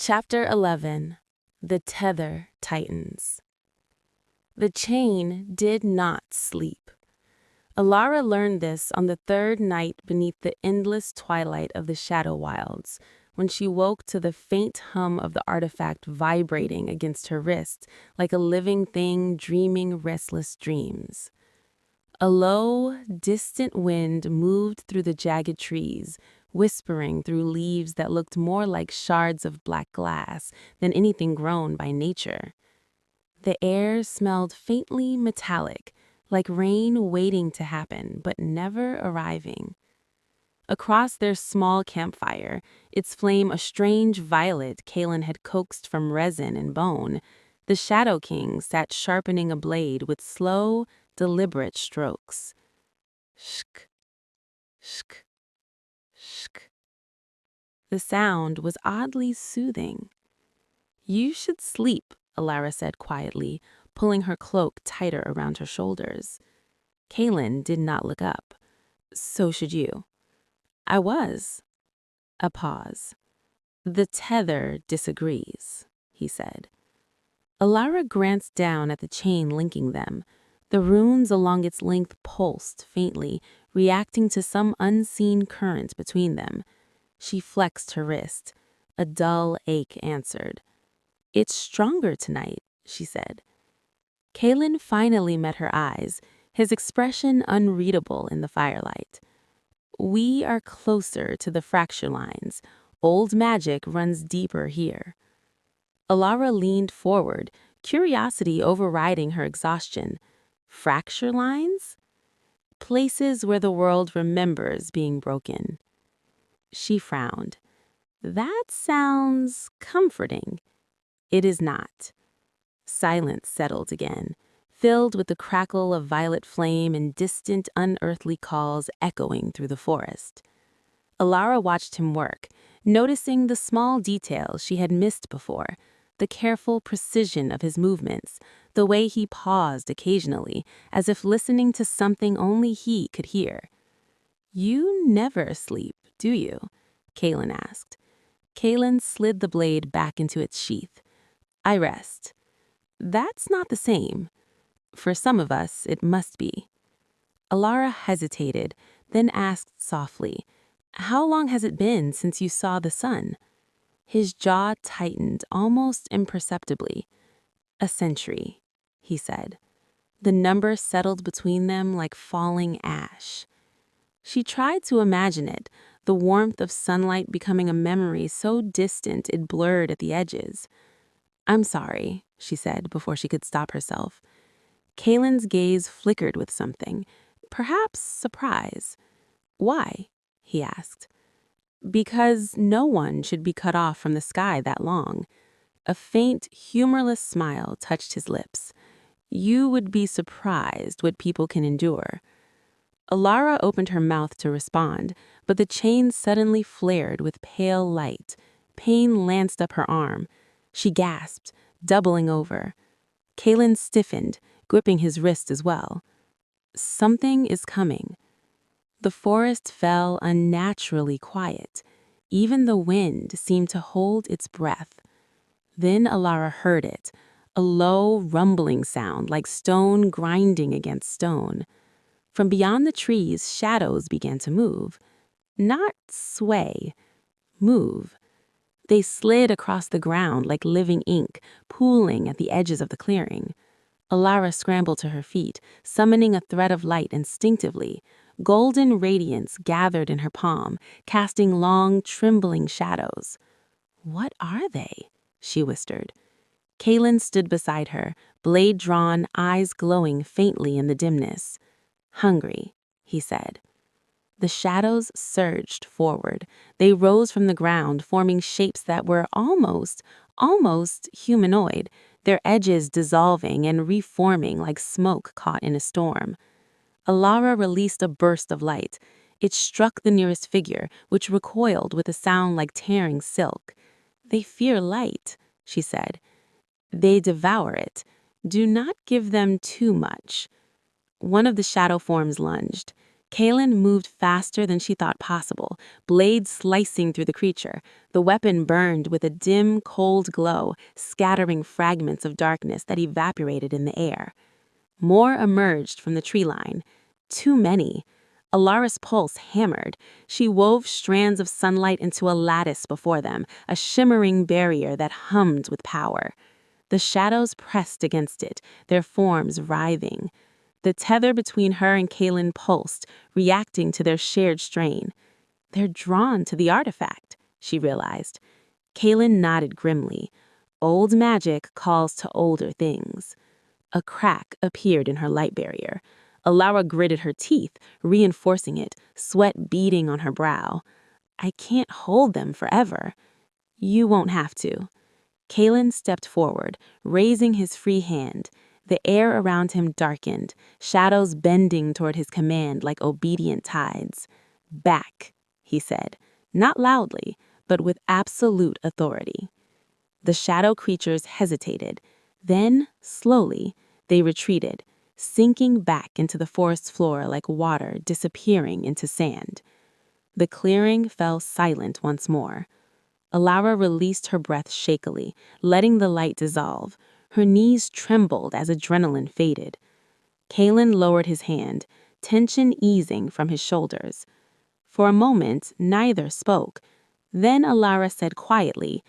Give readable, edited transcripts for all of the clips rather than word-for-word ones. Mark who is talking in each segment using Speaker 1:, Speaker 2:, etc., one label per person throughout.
Speaker 1: Chapter 11. The Tether Tightens. The chain did not sleep. Elara learned this on the third night beneath the endless twilight of the Shadow Wilds, when she woke to the faint hum of the artifact vibrating against her wrist like a living thing dreaming restless dreams. A low, distant wind moved through the jagged trees, whispering through leaves that looked more like shards of black glass than anything grown by nature. The air smelled faintly metallic, like rain waiting to happen but never arriving. Across their small campfire, its flame a strange violet Kaelen had coaxed from resin and bone, the Shadow King sat sharpening a blade with slow, deliberate strokes. Shk, shk, shk. The sound was oddly soothing. "You should sleep," Elara said quietly, pulling her cloak tighter around her shoulders. Kaelen did not look up. "So should you." "I was." A pause. "The tether disagrees," he said. Elara glanced down at the chain linking them. The runes along its length pulsed faintly, reacting to some unseen current between them. She flexed her wrist. A dull ache answered. "It's stronger tonight," she said. Kaelen finally met her eyes, his expression unreadable in the firelight. "We are closer to the fracture lines. Old magic runs deeper here." Elara leaned forward, curiosity overriding her exhaustion. Fracture lines? Places where the world remembers being broken. She frowned. "That sounds comforting." "It is not." Silence settled again, filled with the crackle of violet flame and distant, unearthly calls echoing through the forest. Elara watched him work, noticing the small details she had missed before, the careful precision of his movements, the way he paused occasionally, as if listening to something only he could hear. "You never sleep, do you?" Kaelen asked. Kaelen slid the blade back into its sheath. "I rest." "That's not the same." "For some of us, it must be." Elara hesitated, then asked softly, "How long has it been since you saw the sun?" His jaw tightened almost imperceptibly. "A century," he said. The number settled between them like falling ash. She tried to imagine it, the warmth of sunlight becoming a memory so distant it blurred at the edges. "I'm sorry," she said before she could stop herself. Kaelen's gaze flickered with something, perhaps surprise. "Why?" he asked. "Because no one should be cut off from the sky that long." A faint, humorless smile touched his lips. "You would be surprised what people can endure." Elara opened her mouth to respond, but the chain suddenly flared with pale light. Pain lanced up her arm. She gasped, doubling over. Kaelen stiffened, gripping his wrist as well. "Something is coming." The forest fell unnaturally quiet. Even the wind seemed to hold its breath. Then Elara heard it, a low, rumbling sound like stone grinding against stone. From beyond the trees, shadows began to move. Not sway, move. They slid across the ground like living ink, pooling at the edges of the clearing. Elara scrambled to her feet, summoning a thread of light instinctively. Golden radiance gathered in her palm, casting long, trembling shadows. "What are they?" she whispered. Kaelen stood beside her, blade drawn, eyes glowing faintly in the dimness. "Hungry," he said. The shadows surged forward. They rose from the ground, forming shapes that were almost humanoid, their edges dissolving and reforming like smoke caught in a storm. Elara released a burst of light. It struck the nearest figure, which recoiled with a sound like tearing silk. "They fear light," she said. "They devour it. Do not give them too much." One of the shadow forms lunged. Kaelen moved faster than she thought possible, blade slicing through the creature. The weapon burned with a dim, cold glow, scattering fragments of darkness that evaporated in the air. More emerged from the tree line. Too many. Elara's pulse hammered. She wove strands of sunlight into a lattice before them, a shimmering barrier that hummed with power. The shadows pressed against it, their forms writhing. The tether between her and Kaelen pulsed, reacting to their shared strain. They're drawn to the artifact, she realized. Kaelen nodded grimly. Old magic calls to older things. A crack appeared in her light barrier. Elara gritted her teeth, reinforcing it, sweat beading on her brow. I can't hold them forever. You won't have to. Kaelen stepped forward, raising his free hand. The air around him darkened, shadows bending toward his command like obedient tides. Back, he said, not loudly, but with absolute authority. The shadow creatures hesitated. Then, slowly, they retreated, sinking back into the forest floor like water disappearing into sand. The clearing fell silent once more. Elara released her breath shakily, letting the light dissolve. Her knees trembled as adrenaline faded. Kaelen lowered his hand, tension easing from his shoulders. For a moment, neither spoke. Then Elara said quietly,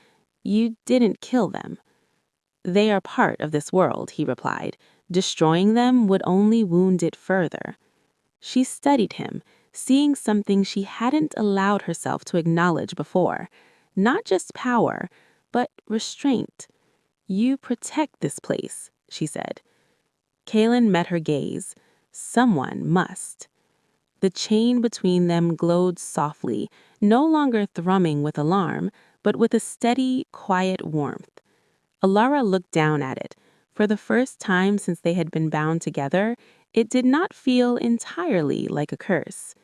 Speaker 1: "You didn't kill them." "They are part of this world," he replied. "Destroying them would only wound it further." She studied him, seeing something she hadn't allowed herself to acknowledge before. Not just power, but restraint. "You protect this place," she said. Kaelen met her gaze. Someone must. The chain between them glowed softly, no longer thrumming with alarm, but with a steady, quiet warmth. Elara looked down at it. For the first time since they had been bound together, it did not feel entirely like a curse.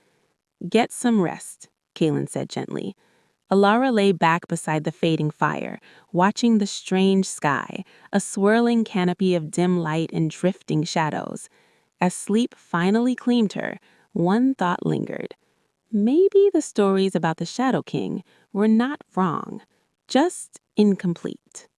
Speaker 1: "Get some rest," Kaelen said gently. Elara lay back beside the fading fire, watching the strange sky, a swirling canopy of dim light and drifting shadows. As sleep finally claimed her, one thought lingered. Maybe the stories about the Shadow King were not wrong, just incomplete.